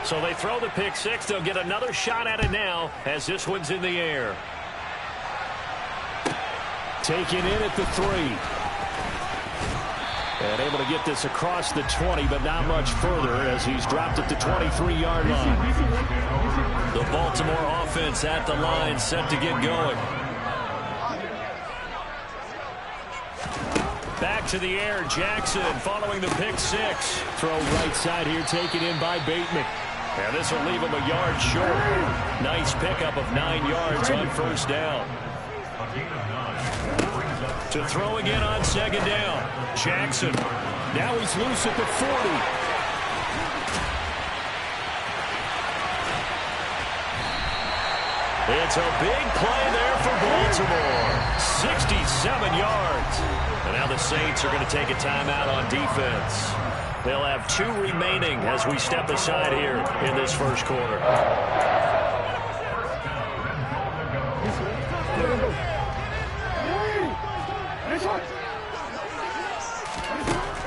So they throw the pick six. They'll get another shot at it now as this one's in the air. Taken in at the 3. And able to get this across the 20, but not much further as he's dropped at the 23-yard line. The Baltimore offense at the line, set to get going. Back to the air, Jackson following the pick six. Throw right side here, taken in by Bateman. And this will leave him a yard short. Nice pickup of 9 yards on first down. To throw again on second down. Jackson. Now he's loose at the 40. It's a big play there for Baltimore. 67 yards. And now the Saints are going to take a timeout on defense. They'll have 2 remaining as we step aside here in this first quarter.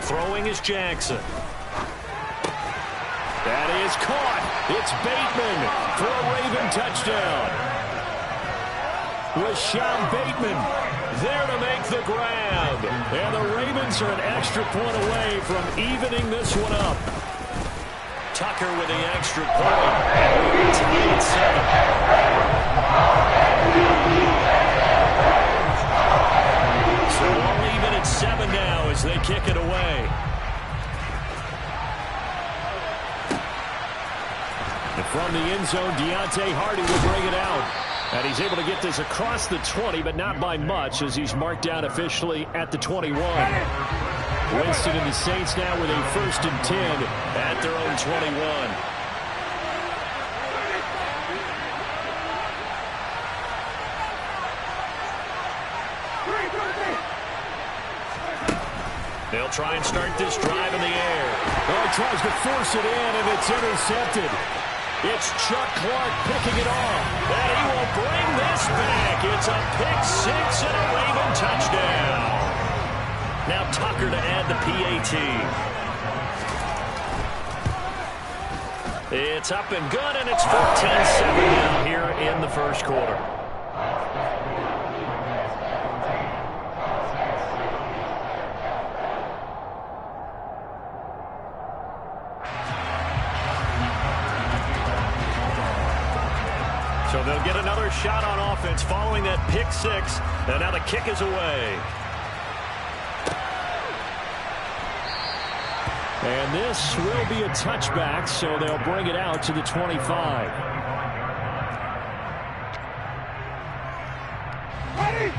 Throwing is Jackson. That is caught. It's Bateman for a Raven touchdown. Rashawn Bateman there to make the grab. And the Ravens are an extra point away from evening this one up. Tucker with the extra point. And tied at 7. So all even at 7 now as they kick it away. And from the end zone, Deontay Hardy will bring it out. And he's able to get this across the 20, but not by much as he's marked down officially at the 21. Winston and the Saints now with a 1st and 10 at their own 21. They'll try and start this drive in the air. Oh, he tries to force it in, and it's intercepted. It's Chuck Clark picking it off. And he will bring this back. It's a pick six and a Raven touchdown. Now Tucker to add the PAT. It's up and good, and it's 14-7 now here in the first quarter. So they'll get another shot on offense following that pick six. And now the kick is away. And this will be a touchback, so they'll bring it out to the 25.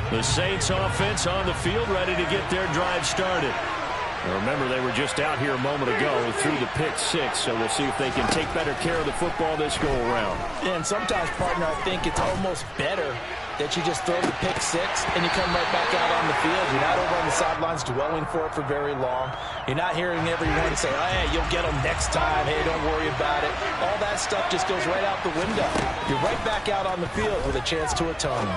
The Saints offense on the field ready to get their drive started. Remember, they were just out here a moment ago through the pick six, so we'll see if they can take better care of the football this go-around. And sometimes, partner, I think it's almost better that you just throw the pick six and you come right back out on the field. You're not over on the sidelines dwelling for it for very long. You're not hearing everyone say, oh, hey, you'll get them next time. Hey, don't worry about it. All that stuff just goes right out the window. You're right back out on the field with a chance to atone.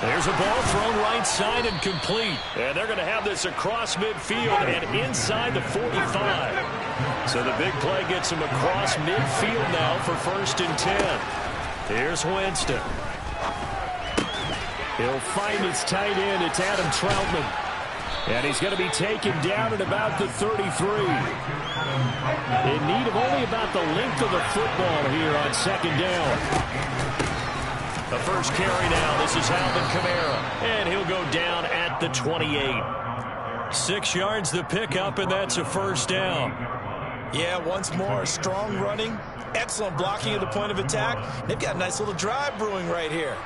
There's a ball thrown right side and complete. And they're going to have this across midfield and inside the 45. So the big play gets him across midfield now for 1st and 10. Here's Winston. He'll find his tight end. It's Adam Troutman. And he's going to be taken down at about the 33. In need of only about the length of the football here on 2nd down. The first carry now. This is Alvin Kamara. And he'll go down at the 28. 6 yards the pickup, and that's a 1st down. Yeah, once more, strong running, excellent blocking at the point of attack. They've got a nice little drive brewing right here.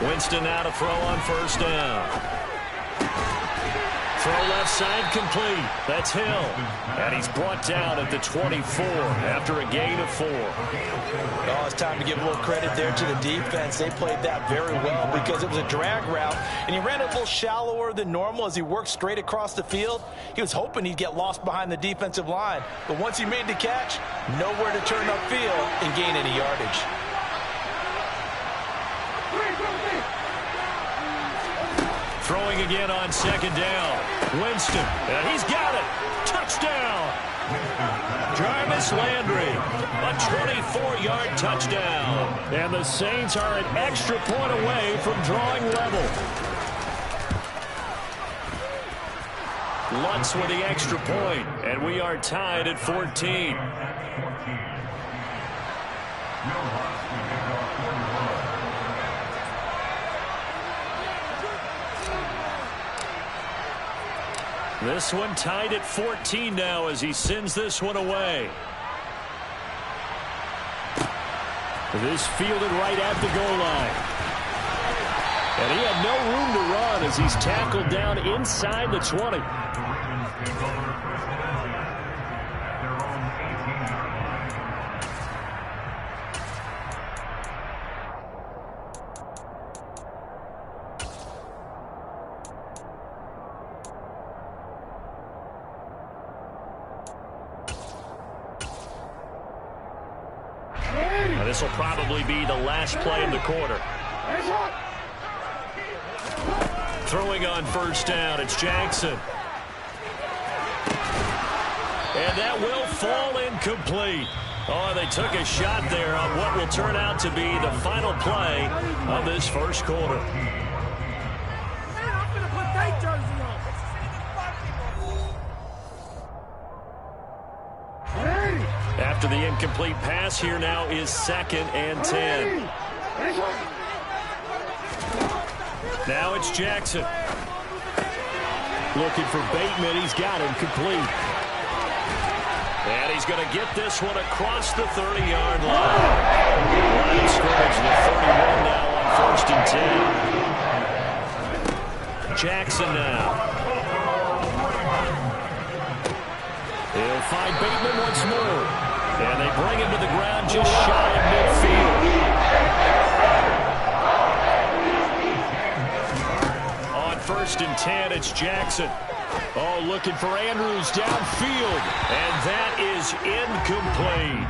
Winston now to throw on 1st down. Throw left side complete. That's Hill. And he's brought down at the 24 after a gain of 4. Oh, it's time to give a little credit there to the defense. They played that very well because it was a drag route, and he ran a little shallower than normal as he worked straight across the field. He was hoping he'd get lost behind the defensive line, but once he made the catch, nowhere to turn upfield and gain any yardage. Throwing again on second down. Winston, and he's got it. Touchdown. Jarvis Landry, a 24-yard touchdown. And the Saints are an extra point away from drawing level. Lutz with the extra point, and we are tied at 14. This one tied at 14 now as he sends this one away. This fielded right at the goal line. And he had no room to run as he's tackled down inside the 20. This will probably be the last play of the quarter. Throwing on first down, it's Jackson. And that will fall incomplete. Oh, they took a shot there on what will turn out to be the final play of this first quarter. After the incomplete pass, here now is 2nd and 10. Now it's Jackson. Looking for Bateman. He's got him complete. And he's going to get this one across the 30-yard line. Line of scrimmage, the 31 now on 1st and 10. Jackson now. He'll find Bateman once more. And they bring him to the ground just shy of midfield. On 1st and 10, it's Jackson. Oh, looking for Andrews downfield. And that is incomplete.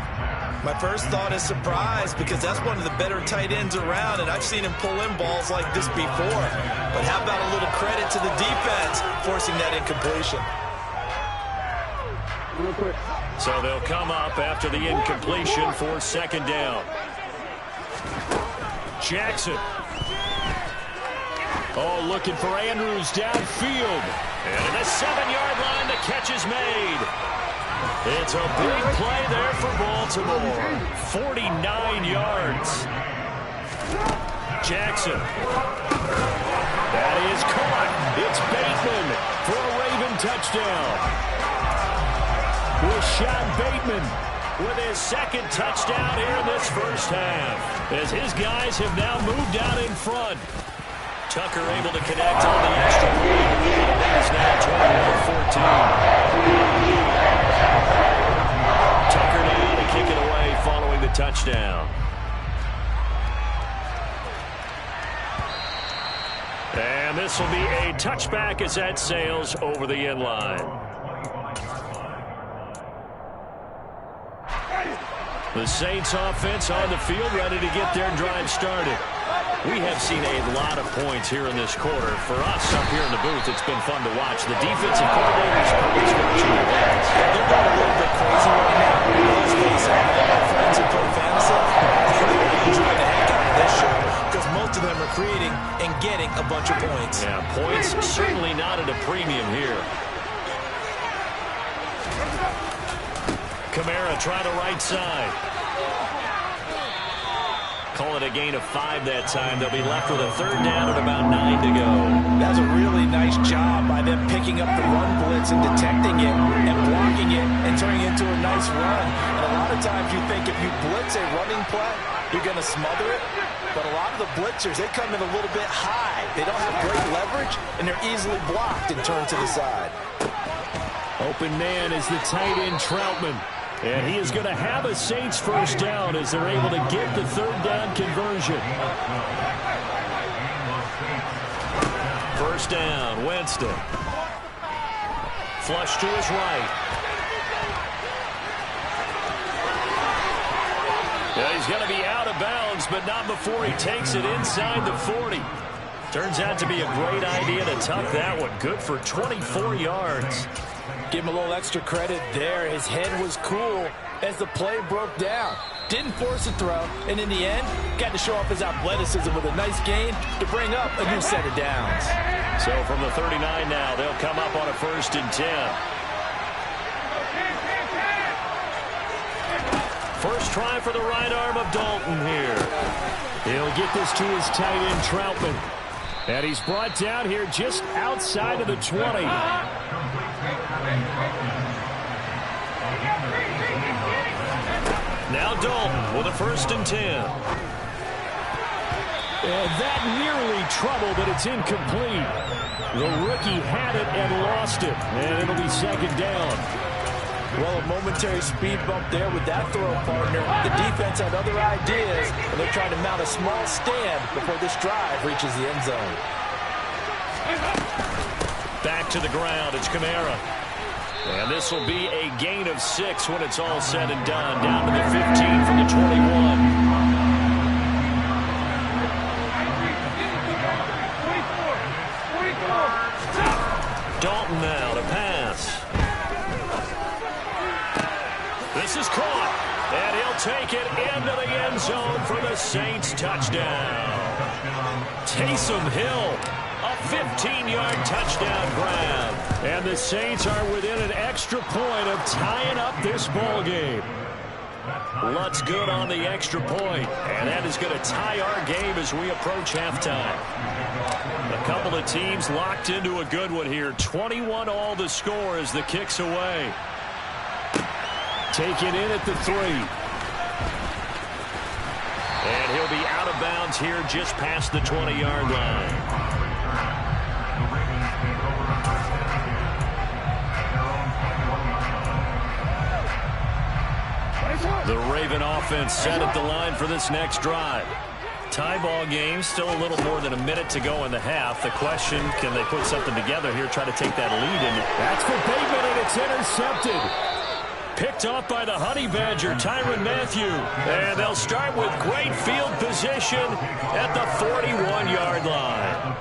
My first thought is surprise because that's one of the better tight ends around, and I've seen him pull in balls like this before. But how about a little credit to the defense forcing that incompletion? Real quick. So they'll come up after the incompletion for 2nd down. Jackson. Oh, looking for Andrews downfield. And at the 7-yard line, the catch is made. It's a big play there for Baltimore. 49 yards. Jackson. That is caught. It's Bateman for a Raven touchdown. Rashad Bateman with his 2nd touchdown here in this first half. As his guys have now moved out in front. Tucker able to connect on the extra point. It's now 21-14. Tucker now to kick it away following the touchdown. And this will be a touchback as that sails over the end line. The Saints offense on the field ready to get their drive started. We have seen a lot of points here in this quarter. For us up here in the booth, it's been fun to watch. The defensive coordinators are scratching their heads. They're going a little bit crazy right now. Let's face it, all our friends who play fantasy, they're really enjoying the heck out of this show because most of them are creating and getting a bunch of points. Yeah, points certainly not at a premium here. Kamara try to right side. Call it a gain of 5 that time. They'll be left with a 3rd down and about 9 to go. That's a really nice job by them picking up the run blitz and detecting it and blocking it and turning it into a nice run. And a lot of times you think if you blitz a running play, you're going to smother it. But a lot of the blitzers, they come in a little bit high. They don't have great leverage, and they're easily blocked and turned to the side. Open man is the tight end Troutman. And he is going to have a Saints first down as they're able to get the third down conversion. First down, Winston. Flush to his right. Yeah, he's going to be out of bounds, but not before he takes it inside the 40. Turns out to be a great idea to tuck that one. Good for 24 yards. Give him a little extra credit there. His head was cool as the play broke down. Didn't force a throw, and in the end, got to show off his athleticism with a nice gain to bring up a new set of downs. So from the 39 now, they'll come up on a 1st and 10. First try for the right arm of Dalton here. He'll get this to his tight end, Troutman. And he's brought down here just outside of the 20. Now Dalton with a 1st and 10. And that nearly trouble, but it's incomplete. The rookie had it and lost it. And it'll be 2nd down. Well, a momentary speed bump there with that throw, partner. The defense had other ideas, and they're trying to mount a small stand before this drive reaches the end zone. Back to the ground, it's Kamara. And this will be a gain of 6 when it's all said and done. Down to the 15 from the 21. Dalton now to pass. This is caught, and he'll take it into the end zone for the Saints touchdown. Taysom Hill, a 15-yard touchdown grab. And the Saints are within an extra point of tying up this ball game. Lutz good on the extra point, and that is going to tie our game as we approach halftime. A couple of teams locked into a good one here. 21 all the score as the kick's away. Taken in at the 3. And he'll be out of bounds here just past the 20-yard line. The Raven offense set at the line for this next drive. Tie ball game, still a little more than a minute to go in the half. The question, can they put something together here, try to take that lead? And that's for Bateman, and it's intercepted. Picked off by the Honey Badger, Tyrann Mathieu. And they'll start with great field position at the 41-yard line.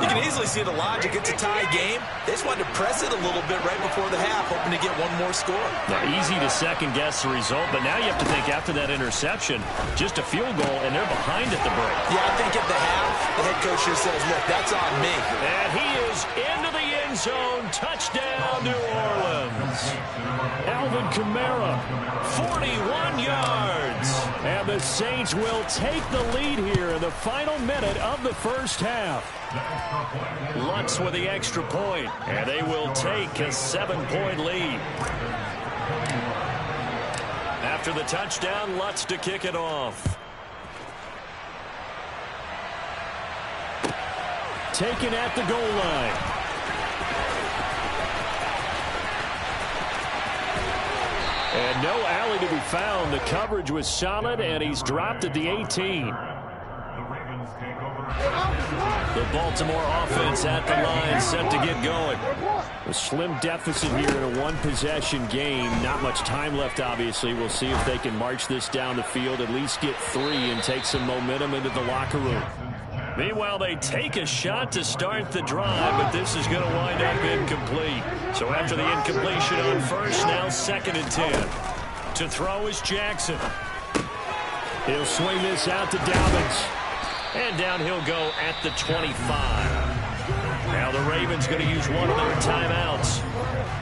You can easily see the logic. It's a tie game. They just wanted to press it a little bit right before the half, hoping to get one more score. Now, easy to second-guess the result, but now you have to think after that interception, just a field goal, and they're behind at the break. Yeah, I think at the half, the head coach just says, look, that's on me. And he is into the end zone. Touchdown, New Orleans. Alvin Kamara, 41 yards. And the Saints will take the lead here in the final minute of the first half. Lutz with the extra point, and they will take a 7-point lead. After the touchdown, Lutz to kick it off. Taken at the goal line. And no alley to be found. The coverage was solid, and he's dropped at the 18. The Baltimore offense at the line, set to get going. A slim deficit here in a one-possession game. Not much time left, obviously. We'll see if they can march this down the field, at least get 3, and take some momentum into the locker room. Meanwhile, they take a shot to start the drive, but this is going to wind up incomplete. So after the incompletion on first, now 2nd and 10. To throw is Jackson. He'll swing this out to Dobbins. And down he'll go at the 25. Now the Ravens going to use one of their timeouts,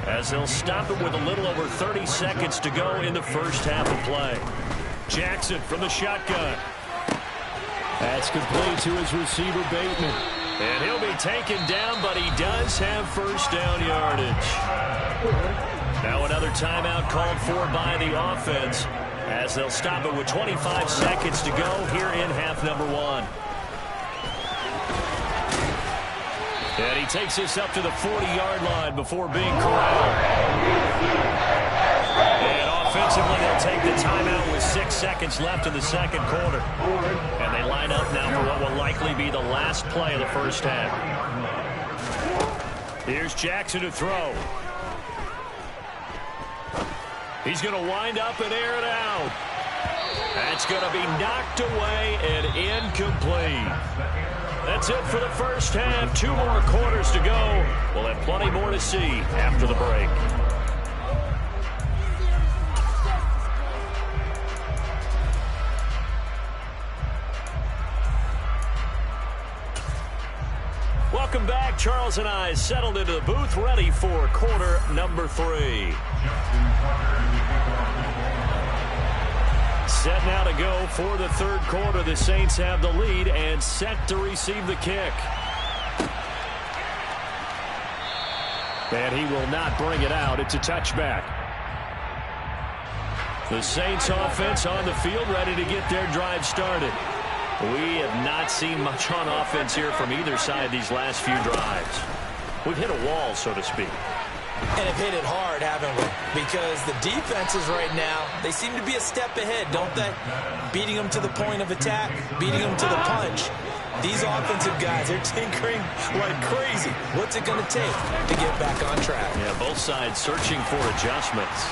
as they'll stop it with a little over 30 seconds to go in the first half of play. Jackson from the shotgun. That's complete to his receiver, Bateman. And he'll be taken down, but he does have first down yardage. Now another timeout called for by the offense, as they'll stop it with 25 seconds to go here in half number one. And he takes this up to the 40-yard line before being corralled. And offensively, they'll take the timeout with 6 seconds left in the second quarter. And they line up now for what will likely be the last play of the first half. Here's Jackson to throw. He's going to wind up and air it out. That's going to be knocked away and incomplete. That's it for the first half. 2 more quarters to go. We'll have plenty more to see after the break. Welcome back. Charles and I settled into the booth, ready for quarter number 3. Set now to go for the third quarter. The Saints have the lead and set to receive the kick. And he will not bring it out. It's a touchback. The Saints offense on the field, ready to get their drive started. We have not seen much on offense here from either side these last few drives. We've hit a wall, so to speak. And have hit it hard, haven't we? Because the defenses right now, they seem to be a step ahead, don't they? Beating them to the point of attack, beating them to the punch. These offensive guys, they're tinkering like crazy. What's it going to take to get back on track? Yeah, both sides searching for adjustments.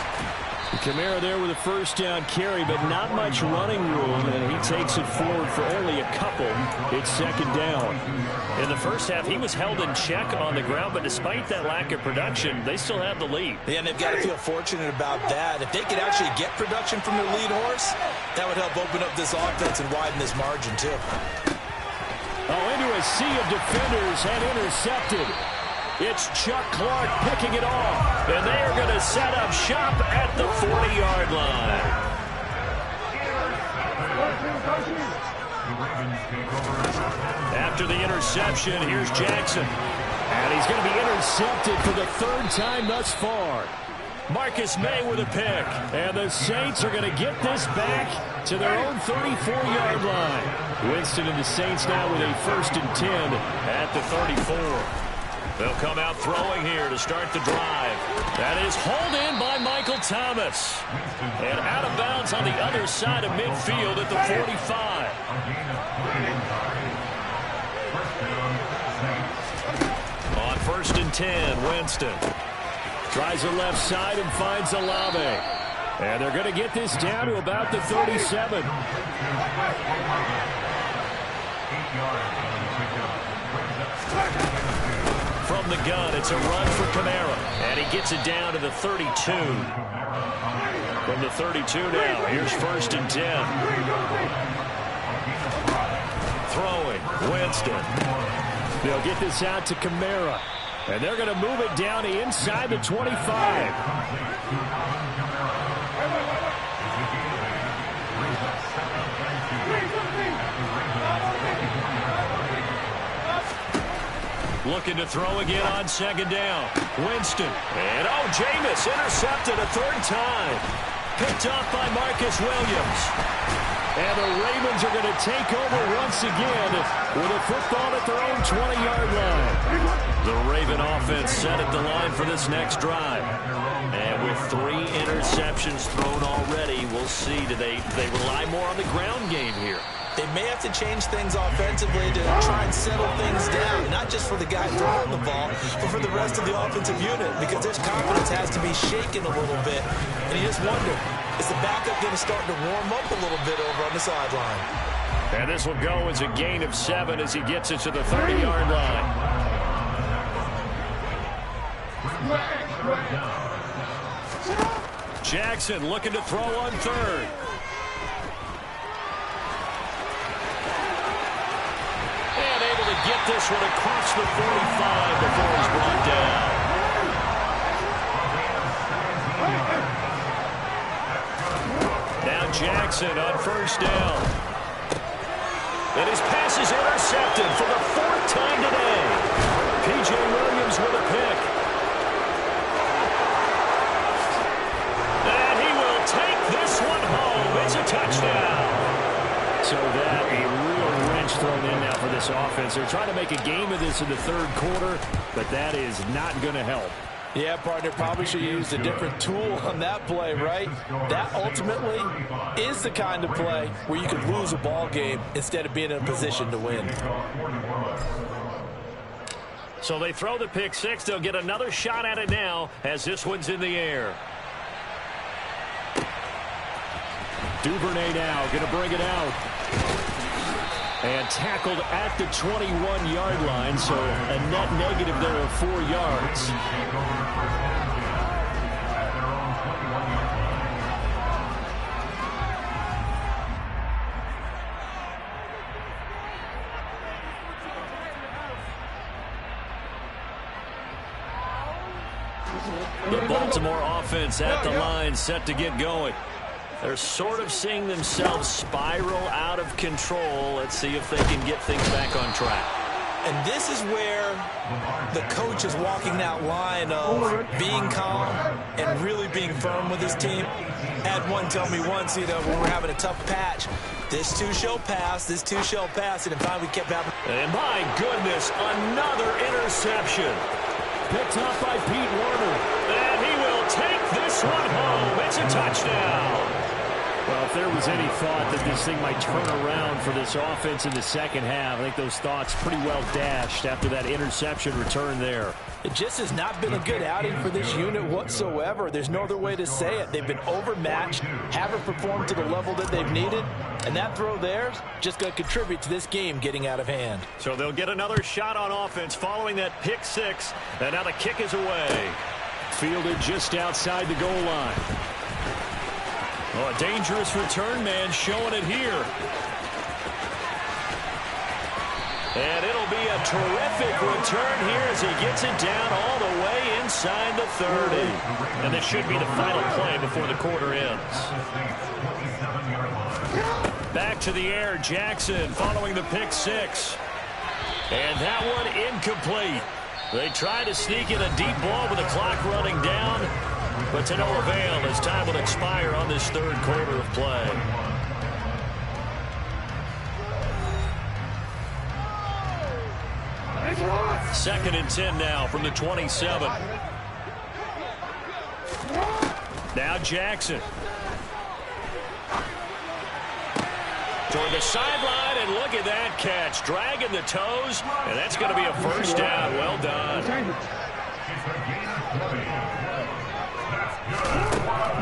Kamara there with a first down carry, but not much running room, and he takes it forward for only a couple. It's second down. In the first half, he was held in check on the ground, but despite that lack of production, they still have the lead. Yeah, and they've got to feel fortunate about that. If they could actually get production from their lead horse, that would help open up this offense and widen this margin, too. Oh, into a sea of defenders and intercepted. It's Chuck Clark picking it off, and they are going to set up shop at the 40-yard line. After the interception, here's Jackson. And he's going to be intercepted for the third time thus far. Marcus May with a pick. And the Saints are going to get this back to their own 34-yard line. Winston and the Saints now with a 1st and 10 at the 34. They'll come out throwing here to start the drive. That is hauled in by Michael Thomas. And out of bounds on the other side of midfield at the 45. On 1st and 10, Winston tries the left side and finds Olave. And they're going to get this down to about the 37. From the gun, it's a run for Kamara. And he gets it down to the 32. From the 32 now, here's 1st and 10. Throwing, Winston. They'll get this out to Kamara. And they're going to move it down to inside the 25. Looking to throw again on 2nd down. Winston. And Jameis intercepted a 3rd time. Picked off by Marcus Williams. And the Ravens are going to take over once again with a football at their own 20-yard line. The Raven offense set at the line for this next drive. And with 3 interceptions thrown already, we'll see. Do they rely more on the ground game here? They may have to change things offensively to try and settle things down, not just for the guy throwing the ball, but for the rest of the offensive unit, because their confidence has to be shaken a little bit. And you just wonder, is the backup going to start to warm up a little bit over on the sideline? And this will go as a gain of 7 as he gets it to the 30-yard line. Jackson looking to throw on 3rd. Get this one across the 45 before he's brought down. Now Jackson on 1st down. And his pass is intercepted for the 4th time today. P.J. Williams with a pick. And he will take this one home. this offense. They're trying to make a game of this in the third quarter, but that is not going to help. Yeah, partner, probably should have used a different tool on that play, right? That ultimately is the kind of play where you could lose a ball game instead of being in a position to win. So they throw the pick six. They'll get another shot at it now as this one's in the air. Duvernay now going to bring it out. And tackled at the 21-yard line, so a net negative there of 4 yards. The Baltimore offense at the line, set to get going. They're sort of seeing themselves spiral out of control. Let's see if they can get things back on track. And this is where the coach is walking that line of being calm and really being firm with his team. Had one tell me once, when we're having a tough patch, this too shall pass, this too shall pass, and finally we kept having. And my goodness, another interception. Picked up by Pete Werner. And he will take this one home. It's a touchdown. Well, if there was any thought that this thing might turn around for this offense in the second half, I think those thoughts pretty well dashed after that interception return there. It just has not been a good outing for this unit whatsoever. There's no other way to say it. They've been overmatched, haven't performed to the level that they've needed, and that throw there just going to contribute to this game getting out of hand. So they'll get another shot on offense following that pick six, and now the kick is away. Fielded just outside the goal line. Oh, a dangerous return man showing it here. And it'll be a terrific return here as he gets it down all the way inside the 30. And this should be the final play before the quarter ends. Back to the air, Jackson following the pick six. And that one incomplete. They try to sneak in a deep ball with the clock running down, but to no avail as time will expire on this third quarter of play. Second and 10 now from the 27. Now Jackson. Toward the sideline, and look at that catch. Dragging the toes, and that's going to be a first down. Well done.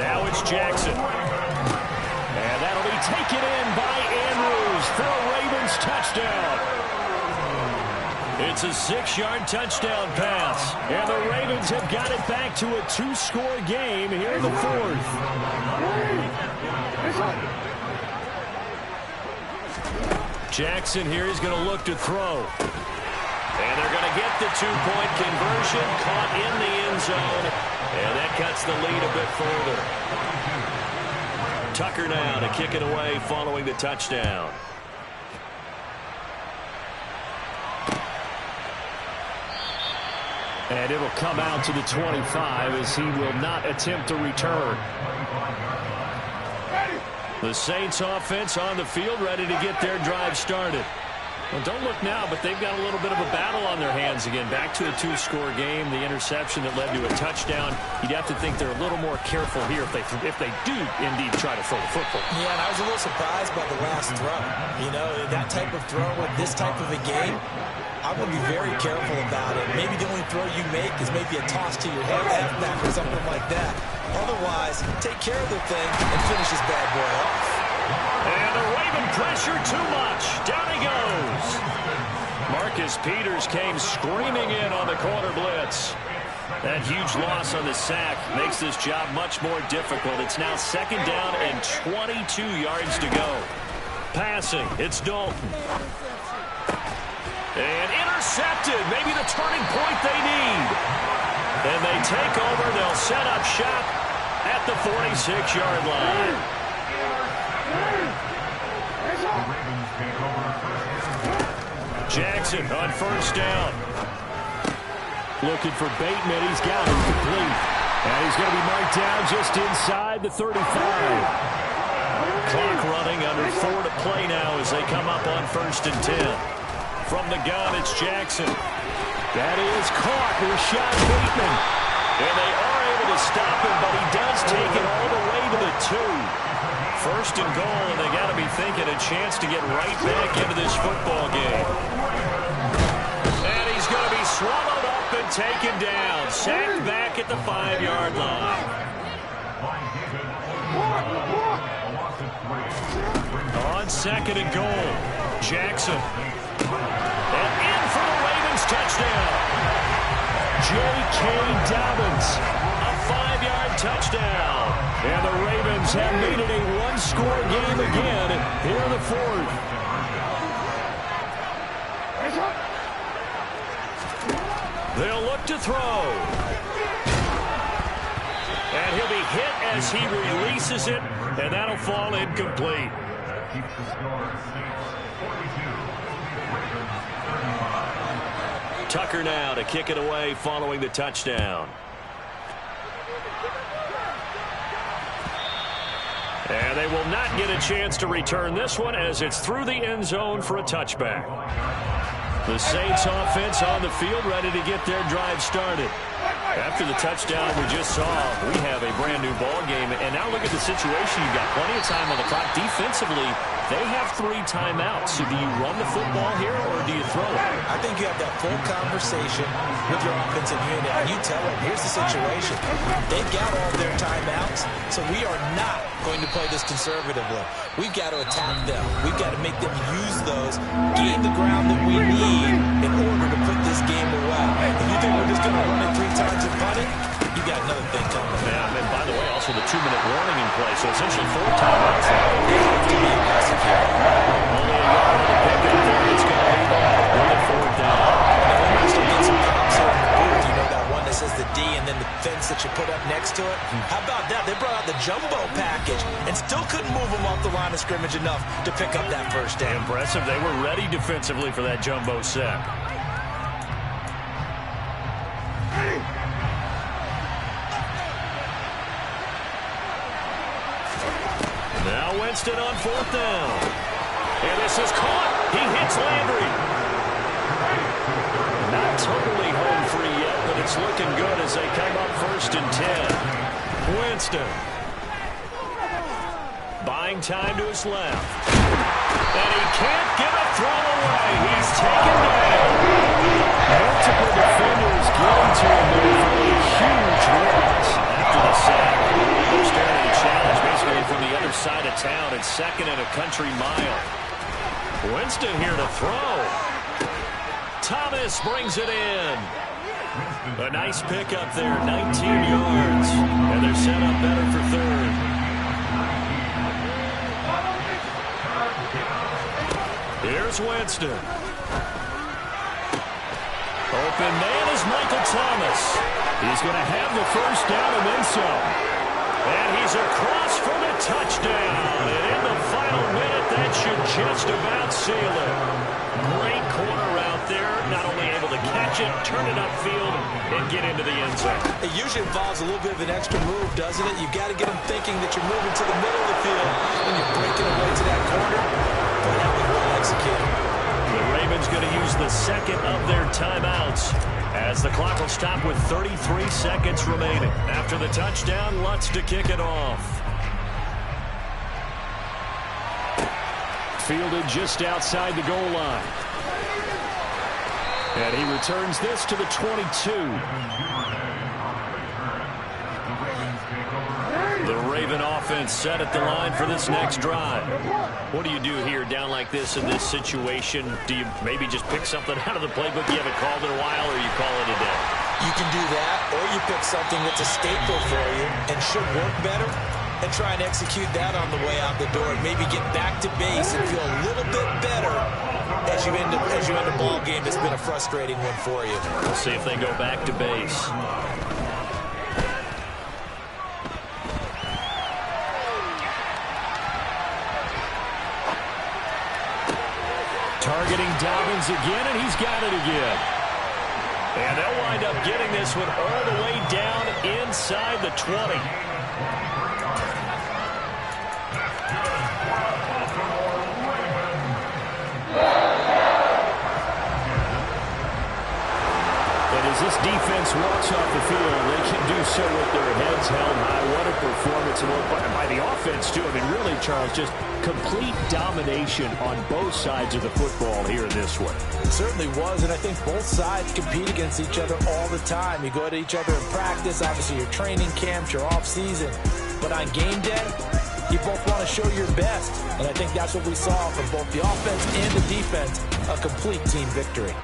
Now it's Jackson. And that'll be taken in by Andrews for a Ravens touchdown. It's a 6-yard touchdown pass. And the Ravens have got it back to a 2-score game here in the fourth. Jackson here is going to look to throw. And they're going to get the 2-point conversion, caught in the end zone. And that cuts the lead a bit further. Tucker now to kick it away following the touchdown. And it'll come out to the 25 as he will not attempt to return. The Saints offense on the field ready to get their drive started. Well, don't look now, but they've got a little bit of a battle on their hands again. Back to a 2-score game. The interception that led to a touchdown. You'd have to think they're a little more careful here if they do indeed try to throw the football. Yeah, and I was a little surprised by the last throw. That type of throw with this type of a game, I'm going to be very careful about it. Maybe the only throw you make is maybe a toss to your halfback or something like that. Otherwise, take care of the thing and finish this bad boy off. And the Raven pressure too much. Down he goes. Marcus Peters came screaming in on the corner blitz. That huge loss on the sack makes this job much more difficult. It's now second down and 22 yards to go. Passing, it's Dalton. And intercepted, maybe the turning point they need. And they take over, they'll set up shop at the 46-yard line. Jackson on first down. Looking for Bateman, he's got him complete. And he's going to be marked down just inside the 35. Clock running under 4 to play now as they come up on 1st and 10. From the gun, it's Jackson. That is caught. Rashad Bateman. And they are able to stop him, but he does take it all the way to the 2. First and goal, and they got to be thinking a chance to get right back into this football game. And he's going to be swallowed up and taken down. Sacked back at the 5-yard line. On second and goal, Jackson. And in for the Ravens touchdown. J.K. Dobbins, a 5-yard touchdown. And the Ravens have made it a one-score game again here in the 4th. They'll look to throw. And he'll be hit as he releases it, and that'll fall incomplete. Tucker now to kick it away following the touchdown. And they will not get a chance to return this one as it's through the end zone for a touchback. The Saints offense on the field ready to get their drive started. After the touchdown we just saw, we have a brand new ball game. And now look at the situation. You've got plenty of time on the clock. Defensively, they have 3 timeouts. So do you run the football here or do you throw it? I think you have that full conversation with your offensive unit. And you tell them, here's the situation. They've got all their timeouts, so we are not going to play this conservatively. We've got to attack them. We've got to make them use those, gain the ground that we need in order to put this game away. If you think we're just going to run it 3 times and punt it, you got another thing coming. Yeah, and by the way, also the 2-minute warning in play, so essentially 4 timeouts. Only a yard on the pickup there. It's going to lead them with a 4th down. Now, we might still get some cops over the booth. You know that one that says the D and then the fence that you put up next to it? How about that? They brought out the jumbo package and still couldn't move them off the line of scrimmage enough to pick up that first down. Impressive. They were ready defensively for that jumbo sack. Now Winston on 4th down. And this is caught. He hits Landry. Not totally home free yet, but it's looking good as they come up 1st and 10. Winston. Buying time to his left. And he can't get a throw away. He's taken down. Multiple defenders getting to him there for a huge loss after the sack. They're starting to challenge basically from the other side of town. It's 2nd and a country mile. Winston here to throw. Thomas brings it in. A nice pickup there, 19 yards. And they're set up better for 3rd. Here's Winston. Open man is Michael Thomas. He's going to have the 1st down and then some. And he's across for the touchdown. And in the final minute, that should just about seal it. Great corner out there. Not only able to catch it, turn it upfield, and get into the end zone. It usually involves a little bit of an extra move, doesn't it? You've got to get them thinking that you're moving to the middle of the field and you're breaking away to that corner. But that was well executed. The Ravens going to use the 2nd of their timeouts as the clock will stop with 33 seconds remaining. After the touchdown, Lutz to kick it off. Fielded just outside the goal line. And he returns this to the 22. The Raven offense set at the line for this next drive. What do you do here down like this in this situation? Do you maybe just pick something out of the playbook you haven't called in a while, or you call it a day? You can do that, or you pick something that's a staple for you and should work better and try and execute that on the way out the door and maybe get back to base and feel a little bit better as you end a ball game that's been a frustrating one for you. We'll see if they go back to base. Targeting Dobbins again, and he's got it again. And they'll wind up getting this one all the way down inside the 20. offense walks off the field, they can do so with their heads held high. What a performance by the offense, too. I mean, really, Charles, just complete domination on both sides of the football here in this one. It certainly was, and I think both sides compete against each other all the time. You go to each other in practice, obviously your training camps, your off-season. But on game day, you both want to show your best. And I think that's what we saw from both the offense and the defense, a complete team victory.